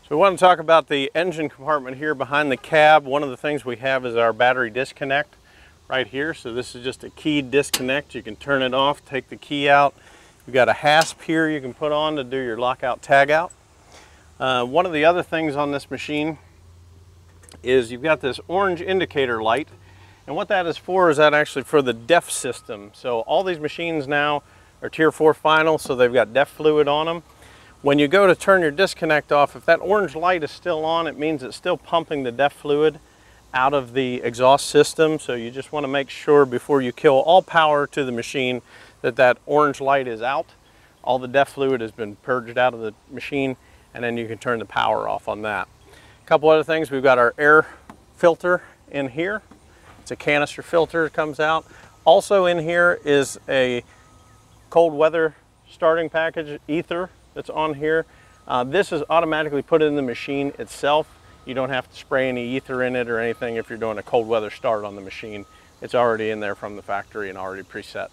So we want to talk about the engine compartment here behind the cab. One of the things we have is our battery disconnect right here. So this is just a key disconnect. You can turn it off, take the key out. You've got a hasp here you can put on to do your lockout tagout. One of the other things on this machine is you've got this orange indicator light. And what that is for is that actually for the DEF system. So all these machines now are Tier 4 final, so they've got DEF fluid on them. When you go to turn your disconnect off, if that orange light is still on, it means it's still pumping the DEF fluid out of the exhaust system. So you just want to make sure before you kill all power to the machine that that orange light is out. All the DEF fluid has been purged out of the machine, and then you can turn the power off on that. A couple other things, we've got our air filter in here. It's a canister filter that comes out. Also in here is a cold weather starting package ether that's on here. This is automatically put in the machine itself. You don't have to spray any ether in it or anything if you're doing a cold weather start on the machine. It's already in there from the factory and already preset.